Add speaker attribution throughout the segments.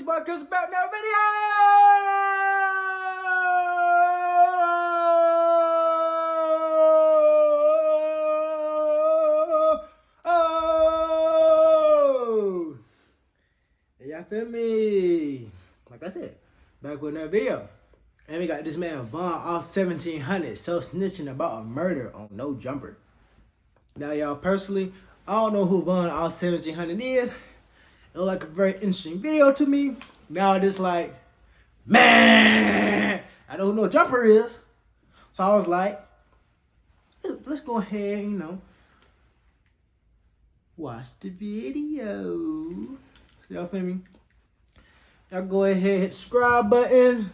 Speaker 1: It's your boy Chris back in another video. Y'all feel me? Like I said, back with another video. And we got this man VONOFF1700 snitching about a murder on No Jumper. Now y'all, personally, I don't know who VONOFF1700 is. It was like a very interesting video to me. Now it's like, man, I don't know who No Jumper is. So I was like, let's go ahead and, watch the video. So y'all feel me? Y'all go ahead, hit the subscribe button,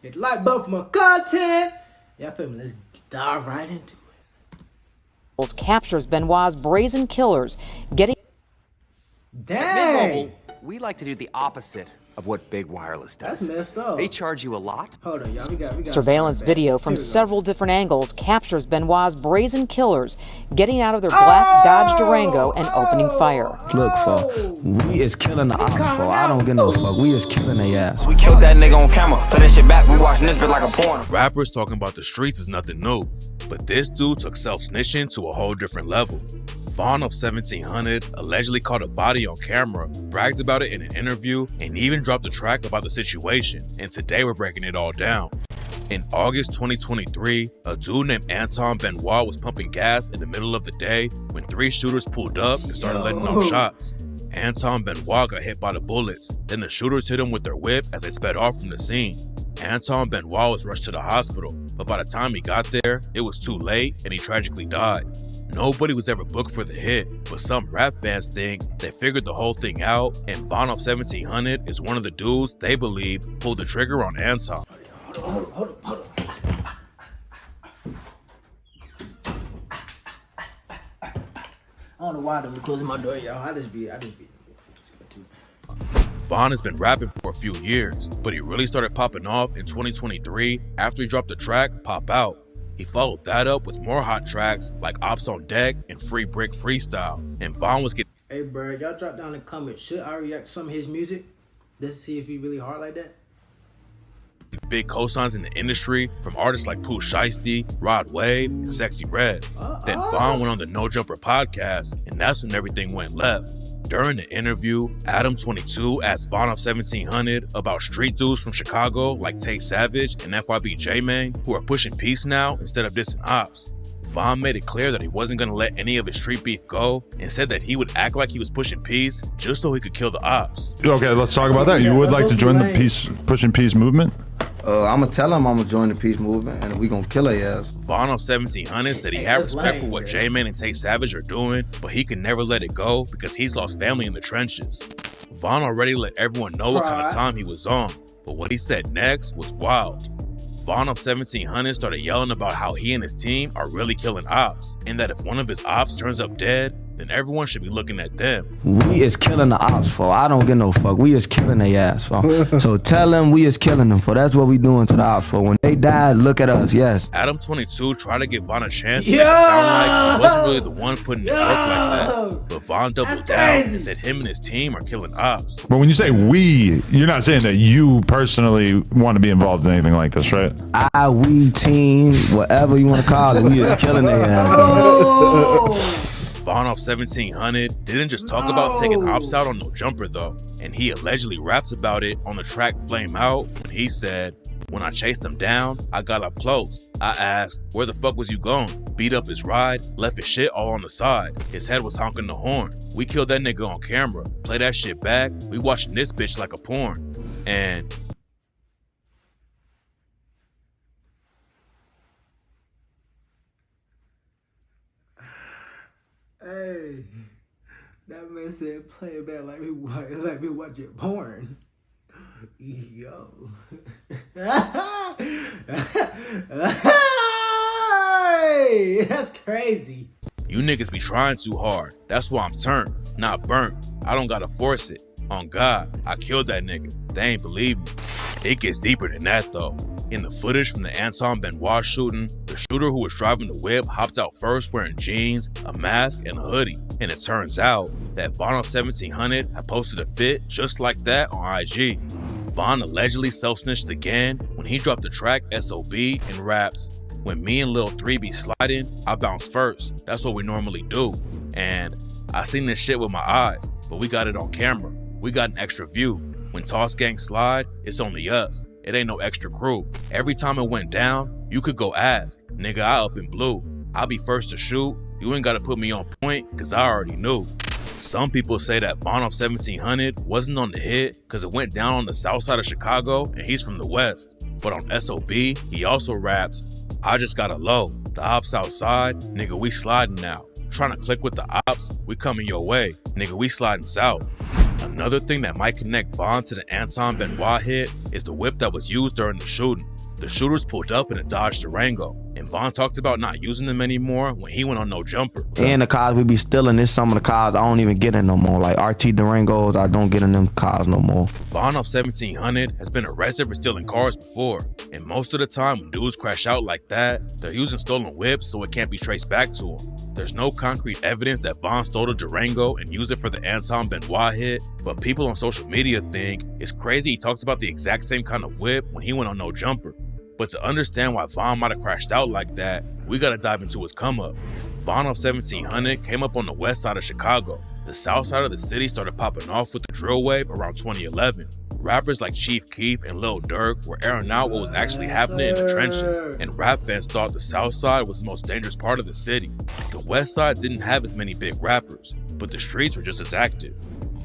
Speaker 1: hit the like button for more content. Y'all feel me? Let's dive right into it.
Speaker 2: Captures Benoit's brazen killers, getting...
Speaker 1: Dang!
Speaker 3: We like to do the opposite of what Big Wireless does.
Speaker 1: That's messed up.
Speaker 3: They charge you a lot.
Speaker 1: Hold on, y'all. We got
Speaker 2: Surveillance video from several different angles captures Benoit's brazen killers getting out of their black Dodge Durango and opening fire.
Speaker 4: Look, for we is killing the ops, for I don't give no fuck. We is killing their ass.
Speaker 5: We killed that nigga on camera. Put that shit back. We watching this bit like a porn.
Speaker 6: Rappers talking about the streets is nothing new, but this dude took self-snitching to a whole different level. VONOFF1700 allegedly caught a body on camera, bragged about it in an interview, and even dropped a track about the situation, and today we're breaking it all down. In August 2023, a dude named Anton Benoit was pumping gas in the middle of the day when three shooters pulled up and started letting off shots. Anton Benoit got hit by the bullets, then the shooters hit him with their whip as they sped off from the scene. Anton Benoit was rushed to the hospital, but by the time he got there, it was too late and he tragically died. Nobody was ever booked for the hit, but some rap fans think they figured the whole thing out, and VONOFF1700 is one of the dudes they believe pulled the trigger on Anton.
Speaker 1: Hold on. I don't know why I'm closing my door, y'all. I just be.
Speaker 6: Von has been rapping for a few years, but he really started popping off in 2023 after he dropped the track Pop Out. He followed that up with more hot tracks like Ops on Deck and Free Brick Freestyle, and Von was getting...
Speaker 1: Hey bro, y'all drop down in the comments, should I react to some of his music? Just to see if he really hard like that?
Speaker 6: big cosigns in the industry from artists like Pooh Shiesty, Rod Wave, and Sexy Red. Then Von went on the No Jumper podcast, and that's when everything went left. During the interview, Adam22 asked VONOFF1700 about street dudes from Chicago like Tay Savage and FYB J-Man who are pushing peace now instead of dissing ops. Von made it clear that he wasn't going to let any of his street beef go and said that he would act like he was pushing peace just so he could kill the ops.
Speaker 7: Okay, let's talk about that. You would like to join the pushing peace movement?
Speaker 4: I'm gonna tell him I'm gonna join the peace movement and we gonna kill their ass.
Speaker 6: VONOFF1700 said he had respect for what J-Man and Tay Savage are doing, but he can never let it go because he's lost family in the trenches. Von already let everyone know what kind of time he was on, but what he said next was wild. VONOFF1700 started yelling about how he and his team are really killing ops, and that if one of his ops turns up dead, then everyone should be looking at them.
Speaker 4: We is killing the ops, for I don't give no fuck. We is killing their ass, for. So tell them we is killing them, for that's what we doing to the ops, for. When they die, look at us, yes.
Speaker 6: Adam22 tried to give Von a chance to make it sound like he wasn't really the one putting in work like that, but Von doubled down and said him and his team are killing ops.
Speaker 7: But when you say we, you're not saying that you personally want to be involved in anything like this, right?
Speaker 4: We, team, whatever you want to call it, we is killing their ass.
Speaker 6: VONOFF1700 didn't just talk about taking ops out on No Jumper though, and he allegedly raps about it on the track Flame Out when he said, "When I chased him down, I got up close. I asked, where the fuck was you going? Beat up his ride, left his shit all on the side. His head was honking the horn. We killed that nigga on camera. Play that shit back. We watching this bitch like a porn." And
Speaker 1: hey, that man said play it back like we watching porn. Yo. Hey, that's crazy.
Speaker 6: you niggas be trying too hard. That's why I'm turned, not burnt. I don't gotta force it. On God, I killed that nigga. They ain't believe me. It gets deeper than that though. In the footage from the Anton Benoit shooting, the shooter who was driving the whip hopped out first wearing jeans, a mask, and a hoodie. And it turns out that VONOFF1700 had posted a fit just like that on IG. Von allegedly self-snitched again when he dropped the track SOB and raps, "When me and Lil 3 be sliding, I bounce first. That's what we normally do." And I seen this shit with my eyes, but we got it on camera. We got an extra view. When Toss Gang slide, it's only us. It ain't no extra crew. Every time it went down, you could go ask. Nigga, I up in blue. I'll be first to shoot. You ain't gotta put me on point, cause I already knew. Some people say that VONOFF1700 wasn't on the hit cause it went down on the south side of Chicago and he's from the west. But on SOB, he also raps, "I just got a low. The ops outside, nigga, we sliding now. Trying to click with the ops, we coming your way. Nigga, we sliding south." Another thing that might connect Von to the Anton Benoit hit is the whip that was used during the shooting. The shooters pulled up in a Dodge Durango, and Von talked about not using them anymore when he went on No Jumper.
Speaker 4: And the cars we be stealing, is some of the cars I don't even get in no more. Like RT Durangos, I don't get in them cars no more.
Speaker 6: VONOFF1700 has been arrested for stealing cars before, and most of the time when dudes crash out like that, they're using stolen whips so it can't be traced back to them. There's no concrete evidence that Von stole a Durango and used it for the Anton Benoit hit, but people on social media think it's crazy he talks about the exact same kind of whip when he went on No Jumper. But to understand why Von might have crashed out like that, we gotta dive into his come up. VONOFF1700 came up on the west side of Chicago. The south side of the city started popping off with the drill wave around 2011. Rappers like Chief Keef and Lil Durk were airing out what was actually happening in the trenches, and rap fans thought the south side was the most dangerous part of the city. The west side didn't have as many big rappers, but the streets were just as active.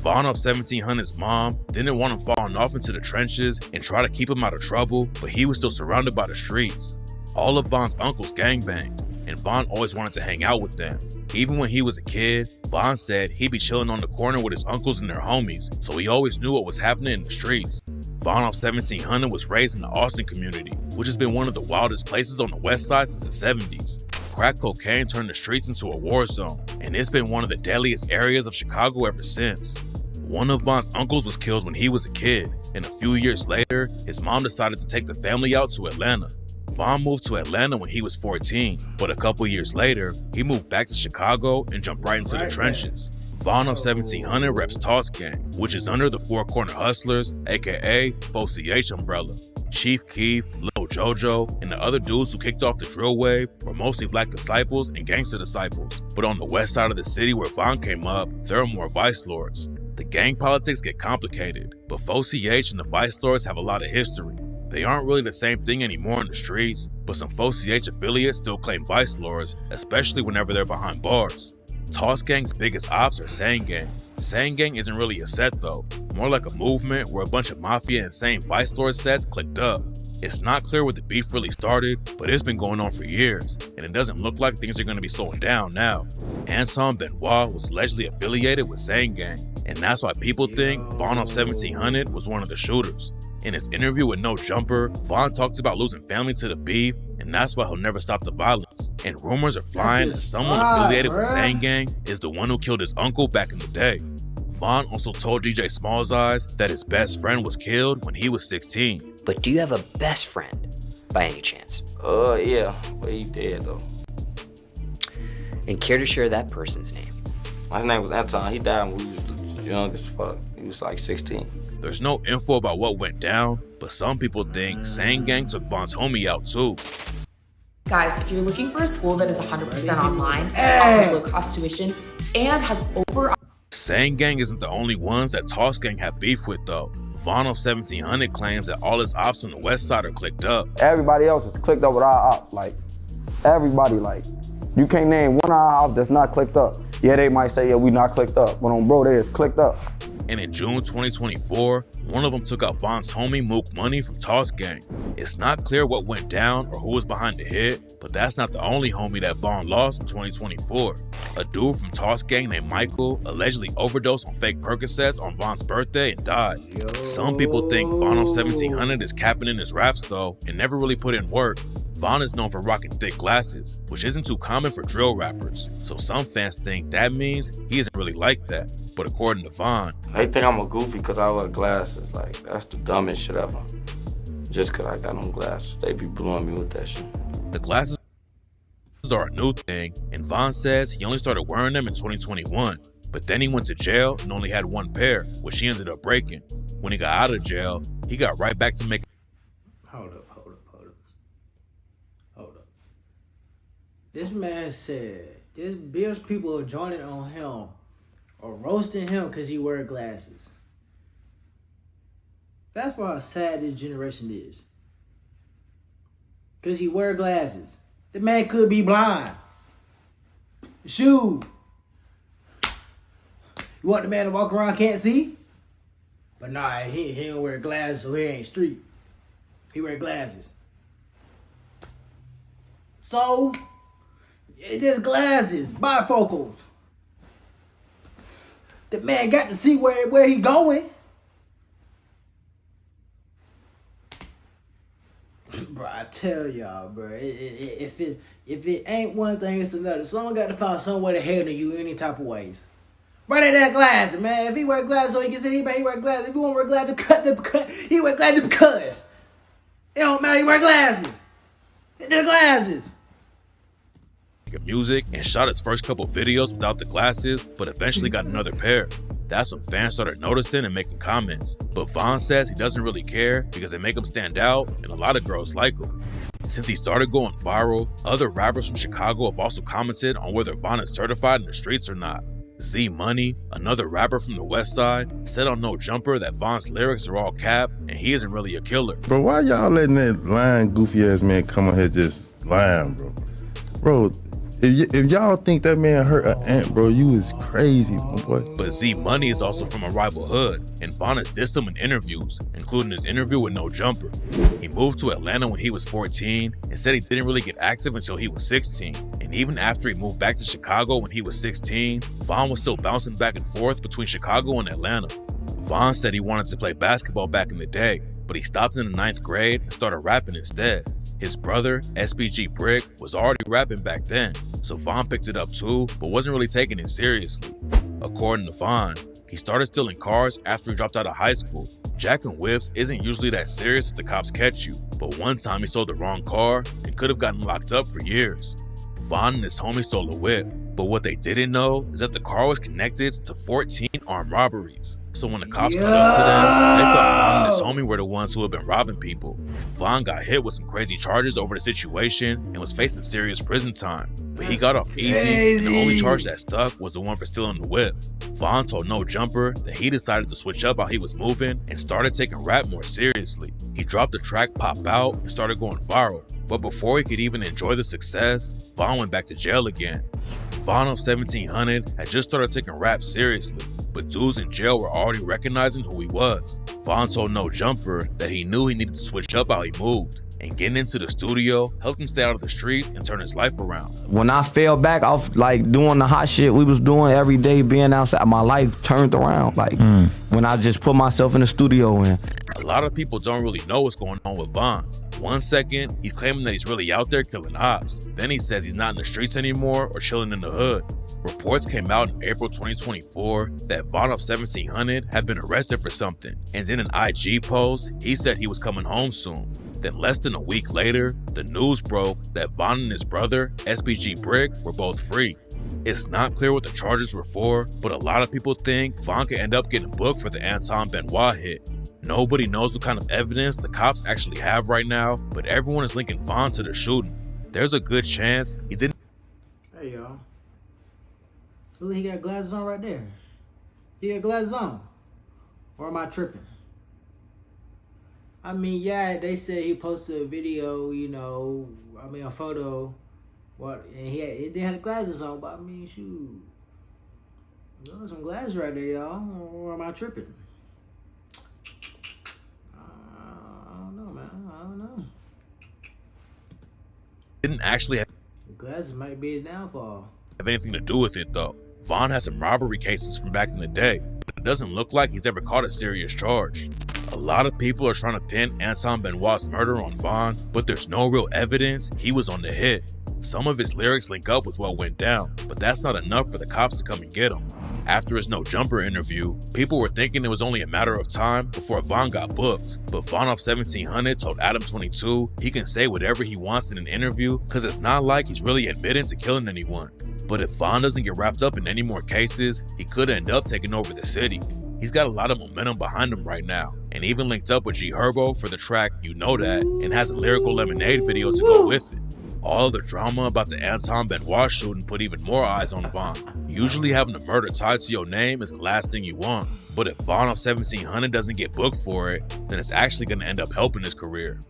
Speaker 6: VONOFF1700's mom didn't want him falling off into the trenches and try to keep him out of trouble, but he was still surrounded by the streets. All of Von's uncles gangbanged, and Von always wanted to hang out with them. Even when he was a kid, Von said he'd be chilling on the corner with his uncles and their homies, so he always knew what was happening in the streets. VONOFF1700 was raised in the Austin community, which has been one of the wildest places on the west side since the 70s. Crack cocaine turned the streets into a war zone, and it's been one of the deadliest areas of Chicago ever since. One of Von's uncles was killed when he was a kid, and a few years later, his mom decided to take the family out to Atlanta. Von moved to Atlanta when he was 14, but a couple years later, he moved back to Chicago and jumped right into the trenches. VONOFF1700 reps Toss Gang, which is under the Four Corner Hustlers, aka FOCH umbrella. Chief Keef, Lil Jojo, and the other dudes who kicked off the drill wave were mostly black disciples and gangster disciples. But on the west side of the city where Von came up, there are more vice lords. The gang politics get complicated, but FOCH and the vice lords have a lot of history. They aren't really the same thing anymore in the streets, but some FOCH affiliates still claim vice lords, especially whenever they're behind bars. Toss Gang's biggest ops are Sane Gang. Sane Gang isn't really a set though, more like a movement where a bunch of mafia and same vice lord sets clicked up. It's not clear where the beef really started, but it's been going on for years, and it doesn't look like things are going to be slowing down now. Anton Benoit was allegedly affiliated with Sane Gang, and that's why people think VONOFF1700 was one of the shooters. In his interview with No Jumper, Von talks about losing family to the beef, and that's why he'll never stop the violence. And rumors are flying that someone affiliated with Sane Gang is the one who killed his uncle back in the day. Von also told DJ Small's Eyes that his best friend was killed when he was 16.
Speaker 8: But do you have a best friend by any chance?
Speaker 9: Yeah, but he dead though.
Speaker 8: And care to share that person's name?
Speaker 9: His name was Anton. He died when we was young as fuck. He was like 16.
Speaker 6: There's no info about what went down, but some people think Sane Gang took Von's homie out too.
Speaker 10: Guys, if you're looking for a school that is 100% online, offers low cost tuition, and has over...
Speaker 6: Sane Gang isn't the only ones that Toss Gang have beef with though. VONOFF1700 claims that all his ops on the west side are clicked up.
Speaker 11: Everybody else is clicked up with our ops, like, everybody, like, you can't name one of our ops that's not clicked up. Yeah, they might say, yeah, we not clicked up, but on bro, they is clicked up.
Speaker 6: And in June 2024, one of them took out Von's homie Mook Money from Toss Gang. It's not clear what went down or who was behind the hit, but that's not the only homie that Von lost in 2024. A dude from Toss Gang named Michael allegedly overdosed on fake Percocets on Von's birthday and died. Some people think VONOFF1700 is capping in his raps though and never really put in work. Von is known for rocking thick glasses, which isn't too common for drill rappers, so some fans think that means he isn't really like that. But according to Von,
Speaker 9: they think I'm a goofy because I wear glasses. Like, that's the dumbest shit ever. Just because I got them glasses. They be blowing me with that shit.
Speaker 6: The glasses are a new thing, and Von says he only started wearing them in 2021. But then he went to jail and only had one pair, which he ended up breaking. When he got out of jail, he got right back to making.
Speaker 1: Hold up. This man said there's people joining on him or roasting him because he wear glasses. That's why sad this generation is. Because he wear glasses. The man could be blind. Shoot. You want the man to walk around can't see? But nah, he don't wear glasses, so he ain't street. He wear glasses. So, it's just glasses, bifocals. The man got to see where he going. Bro, I tell y'all, bro, if it ain't one thing, it's another. Someone got to find some way to handle you any type of ways. Bro, that glasses, man. If he wear glasses so he can see, he wear glasses. If he won't wear glasses, he wear glasses because. It don't matter, he wear glasses. They're glasses.
Speaker 6: Music and shot his first couple videos without the glasses, but eventually got another pair. That's when fans started noticing and making comments. But Von says he doesn't really care because they make him stand out and a lot of girls like him. Since he started going viral, other rappers from Chicago have also commented on whether Von is certified in the streets or not. Z Money, another rapper from the West Side, said on No Jumper that Von's lyrics are all cap and he isn't really a killer.
Speaker 12: Bro, why y'all letting that lying, goofy ass man come on here just lying, bro? Bro, if y'all think that man hurt an ant, bro, you is crazy, my boy.
Speaker 6: But Z Money is also from a rival hood, and Von has dissed him in interviews, including his interview with No Jumper. He moved to Atlanta when he was 14 and said he didn't really get active until he was 16. And even after he moved back to Chicago when he was 16, Von was still bouncing back and forth between Chicago and Atlanta. Von said he wanted to play basketball back in the day, but he stopped in the 9th grade and started rapping instead. His brother, SBG Brick, was already rapping back then, so Von picked it up too, but wasn't really taking it seriously. According to Von, he started stealing cars after he dropped out of high school. Jacking whips isn't usually that serious if the cops catch you, but one time he stole the wrong car and could have gotten locked up for years. Von and his homie stole a whip, but what they didn't know is that the car was connected to 14 armed robberies. So when the cops caught up to them, they thought Von and his homie were the ones who had been robbing people. Von got hit with some crazy charges over the situation and was facing serious prison time. But he got off easy, and the only charge that stuck was the one for stealing the whip. Von told No Jumper that he decided to switch up how he was moving and started taking rap more seriously. He dropped the track Pop Out and started going viral. But before he could even enjoy the success, Von went back to jail again. VONOFF1700 had just started taking rap seriously, but dudes in jail were already recognizing who he was. Von told No Jumper that he knew he needed to switch up how he moved, and getting into the studio helped him stay out of the streets and turn his life around.
Speaker 4: When I fell back off like doing the hot shit we was doing every day, being outside, my life turned around. Like when I just put myself in the studio and
Speaker 6: a lot of people don't really know what's going on with Von. One second, he's claiming that he's really out there killing ops. Then he says he's not in the streets anymore or chilling in the hood. Reports came out in April 2024 that VONOFF1700 had been arrested for something. And in an IG post, he said he was coming home soon. Then less than a week later, the news broke that Von and his brother, SBG Brick, were both free. It's not clear what the charges were for, but a lot of people think Von could end up getting booked for the Anton Benoit hit. Nobody knows what kind of evidence the cops actually have right now, but everyone is linking Von to the shooting. There's a good chance he's in.
Speaker 1: Hey y'all. Look, he got glasses on right there. He got glasses on. Or am I tripping? I mean, yeah, they said he posted a video, a photo. And he didn't have the glasses on, but I mean, shoot. There's some glasses right there, y'all. Or am I tripping? I don't know, man. I don't know.
Speaker 6: Didn't actually have
Speaker 1: The glasses might be his downfall.
Speaker 6: anything to do with it, though. Von has some robbery cases from back in the day, but it doesn't look like he's ever caught a serious charge. A lot of people are trying to pin Anton Benoit's murder on Von, but there's no real evidence he was on the hit. Some of his lyrics link up with what went down, but that's not enough for the cops to come and get him. After his No Jumper interview, people were thinking it was only a matter of time before Von got booked, but VONOFF1700 told Adam22 he can say whatever he wants in an interview because it's not like he's really admitting to killing anyone. But if Von doesn't get wrapped up in any more cases, he could end up taking over the city. He's got a lot of momentum behind him right now, and even linked up with G Herbo for the track You Know That, and has a Lyrical Lemonade video to go with it. All the drama about the Anton Benoit shooting put even more eyes on Von. Usually having a murder tied to your name is the last thing you want, but if VONOFF1700 doesn't get booked for it, then it's actually going to end up helping his career.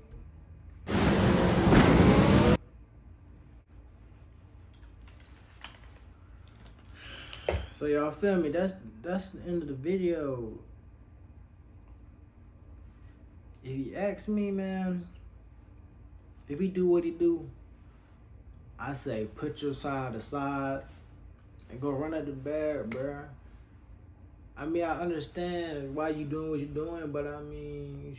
Speaker 1: So y'all feel me? That's the end of the video. If you ask me, man, if he do what he do, I say put your side aside and go run at the bag, bruh. I mean, I understand why you doing what you're doing, but I mean,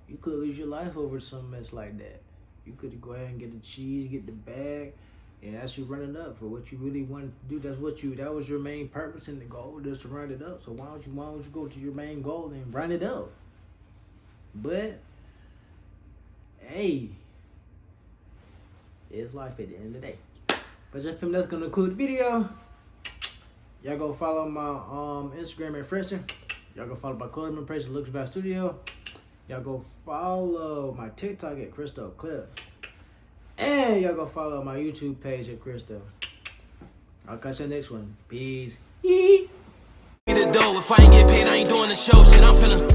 Speaker 1: you could lose your life over some mess like that. You could go ahead and get the cheese, get the bag, and that's you running up for what you really wanted to do. That was your main purpose and the goal, just to run it up. So why don't you go to your main goal and run it up? But hey, it's life at the end of the day. But just from that's gonna conclude the video. Y'all go follow my Instagram at Freshen. Y'all go follow my clothing page at Looks Back Studio. Y'all go follow my TikTok at Cristo Clip. And y'all go follow my YouTube page at Cristo. I'll catch you next one. Peace.
Speaker 5: The dough. If I ain't get paid, I ain't doing the show. Shit, I'm finna